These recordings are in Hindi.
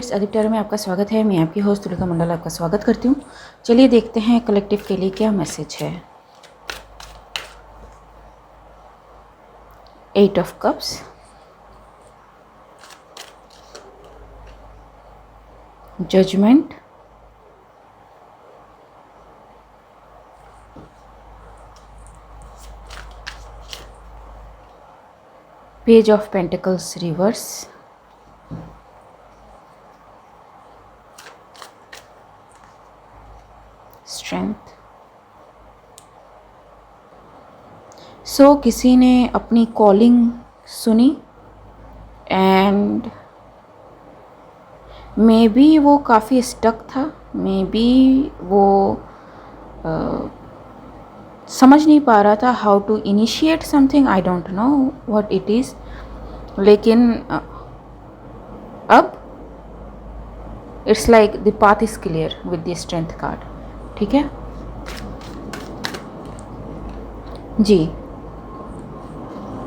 व्यूअर्स, अधिकतर में आपका स्वागत है। मैं आपकी होस्ट तुलिका मंडल आपका स्वागत करती हूँ। चलिए देखते हैं कलेक्टिव के लिए क्या मैसेज है। 8 of cups, judgement, page of pentacles reverse, strength. So किसी ने अपनी कॉलिंग सुनी एंड मे बी वो काफ़ी स्टक था, मे बी वो समझ नहीं पा रहा था how to initiate something, I don't know what it is. लेकिन अब it's like the path is clear with the strength card. ठीक है जी।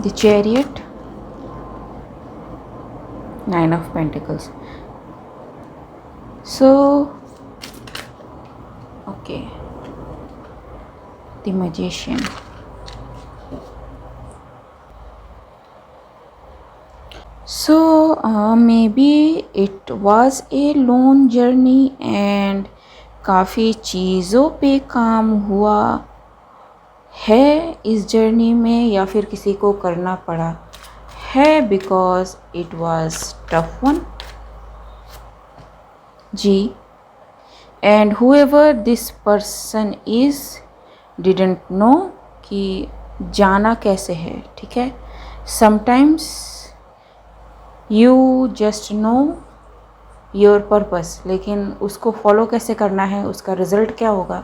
The chariot, 9 of pentacles. So okay, the magician. So maybe it was a lone journey and काफ़ी चीज़ों पे काम हुआ है इस जर्नी में, या फिर किसी को करना पड़ा है because it was tough one ji. And whoever this person is didn't know कि जाना कैसे है। ठीक है, sometimes you just know your purpose, लेकिन उसको फॉलो कैसे करना है, उसका रिजल्ट क्या होगा,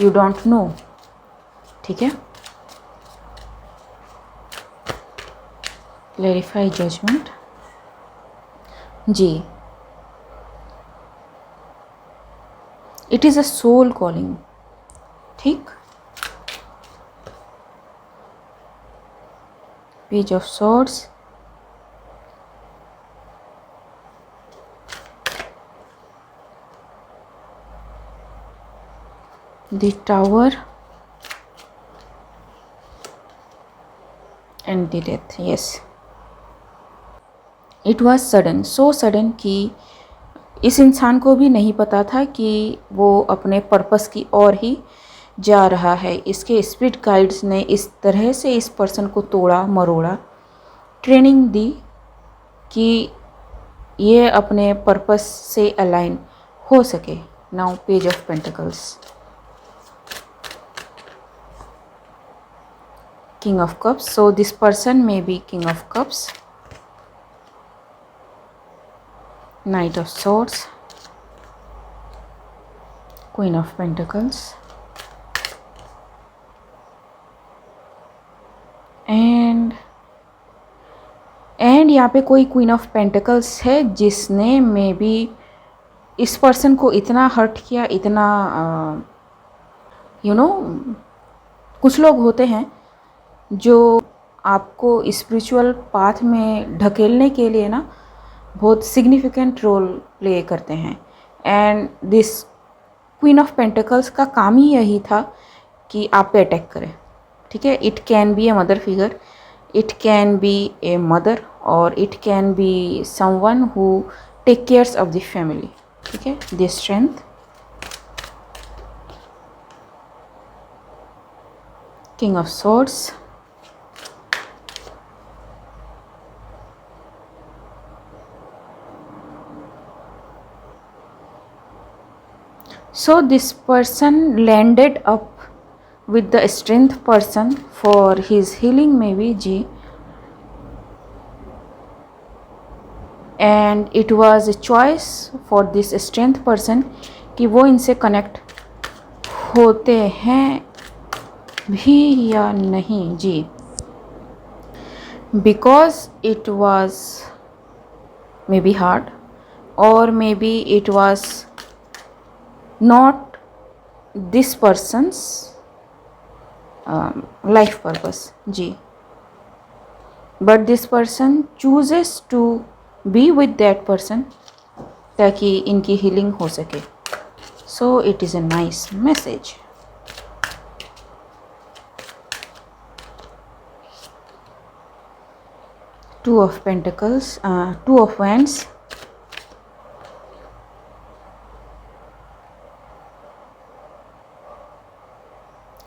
यू डोंट नो। ठीक है, क्लैरिफाई जजमेंट जी। It is a soul calling. ठीक, page of swords, the tower and the death. Yes, it was sudden, so sudden कि इस इंसान को भी नहीं पता था कि वो अपने पर्पस की ओर ही जा रहा है। इसके स्पिरिट गाइड्स ने इस तरह से इस पर्सन को तोड़ा मरोड़ा, ट्रेनिंग दी कि ये अपने पर्पस से अलाइन हो सके। Now page of pentacles, King of Cups. So this person may be King of Cups, Knight of Swords, Queen of Pentacles, and यहाँ पे कोई Queen of Pentacles है जिसने मे बी इस पर्सन को इतना हर्ट किया, इतना कुछ लोग होते हैं जो आपको स्पिरिचुअल पाथ में ढकेलने के लिए ना बहुत सिग्निफिकेंट रोल प्ले करते हैं। And this queen of pentacles का काम ही यही था कि आप पे अटैक करें। ठीक है, it can be a mother figure, it can be a mother, और it can be someone who take cares of the family. ठीक है, the strength, king of swords, so this person landed up with the strength person for his healing maybe ji, and it was a choice for this strength person कि वो इनसे कनेक्ट होते हैं भी या नहीं जी, because it was maybe hard or maybe it was not this person's life purpose ji, but this person chooses to be with that person ताकि इनकी हीलिंग हो सके. So it is a nice message. Two of Pentacles, Two of Wands,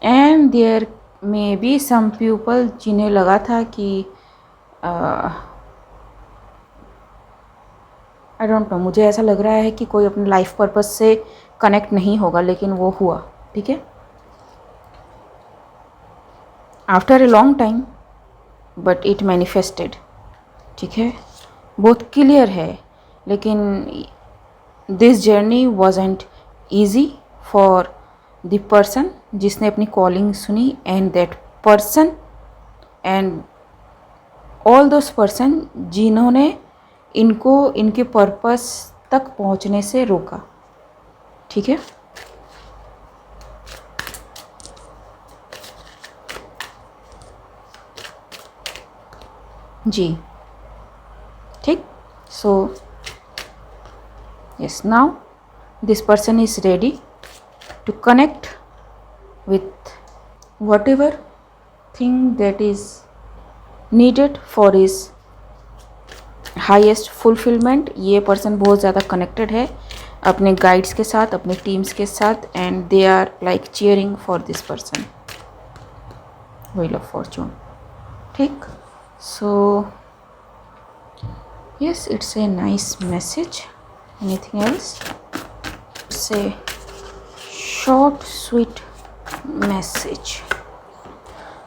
and there may be some people जिन्हें लगा था कि आई डोंट नो, मुझे ऐसा लग रहा है कि कोई अपने लाइफ पर्पस से कनेक्ट नहीं होगा, लेकिन वो हुआ. ठीक है, after a long time but it manifested. ठीक है, बहुत क्लियर है. लेकिन this journey wasn't easy for the person जिसने अपनी कॉलिंग सुनी, and that person and all those person जिन्होंने इनको इनके पर्पस तक पहुंचने से रोका. ठीक है, जी ठीक. So yes, now this person is ready to connect with whatever thing that is needed for his highest fulfillment. ये पर्सन बहुत ज़्यादा कनेक्टेड है अपने गाइड्स के साथ, अपने टीम्स के साथ, and they are like cheering for this person. Wheel of fortune. ठीक. So yes, it's a nice message. Anything else? It's a short sweet message.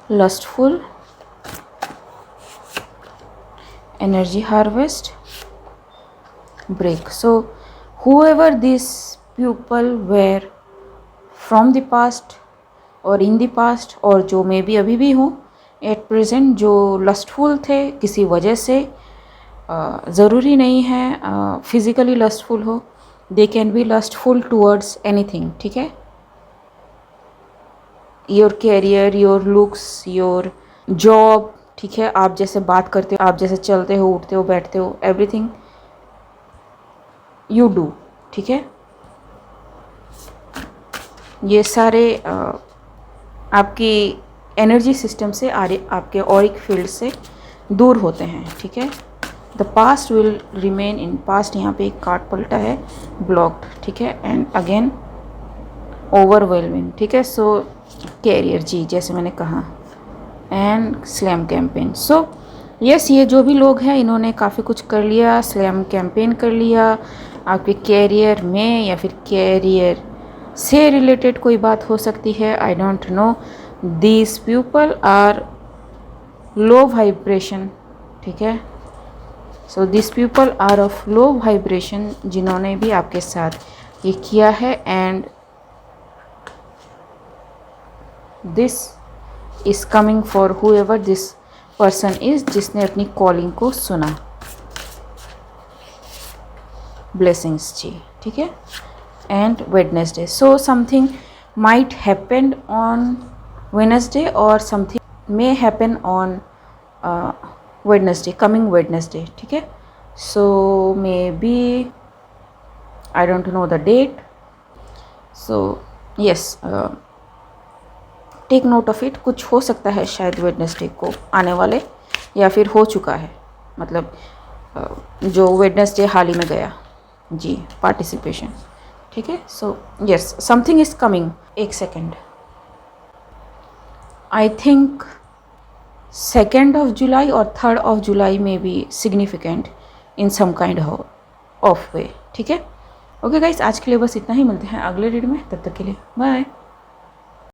Lustful, energy harvest, break. So whoever these people were from the past or in the past, और जो मे बी अभी भी हो एट प्रेजेंट, जो लस्टफुल थे किसी वजह से, ज़रूरी नहीं है फिज़िकली लस्टफुल हो, they can be lustful towards anything. ठीक है, your career, your looks, your job. ठीक है, आप जैसे बात करते हो, आप जैसे चलते हो, उठते हो, बैठते हो, एवरीथिंग यू डू. ठीक है, ये सारे आपकी एनर्जी सिस्टम से आपके ऑरिक फील्ड से दूर होते हैं. ठीक है, the past will remain in past. यहाँ पे एक कार्ड पलटा है, ब्लॉक्ड. ठीक है, एंड अगेन ओवरवेलमिंग. ठीक है, सो कैरियर, जी जैसे मैंने कहा, and slam campaign. So yes, ये जो भी लोग हैं इन्होंने काफ़ी कुछ कर लिया, स्लैम कैंपेन कर लिया आपके कैरियर में, या फिर कैरियर से रिलेटेड कोई बात हो सकती है, I don't know. These people are low vibration. ठीक है, so this people are of low vibration, जिन्होंने भी आपके साथ ये किया है, and this is coming for whoever this person is, जिसने अपनी कॉलिंग को सुना. ब्लेसिंग्स जी. ठीक है, and Wednesday. So something might happen on Wednesday और something may happen on Wednesday, coming Wednesday. ठीक है, so maybe I don't know the date, so yes, take note of it. कुछ हो सकता है शायद Wednesday को आने वाले, या फिर हो चुका है, मतलब जो Wednesday हाल ही में गया जी, पार्टिसिपेशन. ठीक है, so yes, something is coming. एक second, I think 2nd of July और 3rd of July में भी significant in some kind of way. ठीक है, ओके गाइस, आज के लिए बस इतना ही. मिलते हैं अगले रीड में, तब तक के लिए बाय.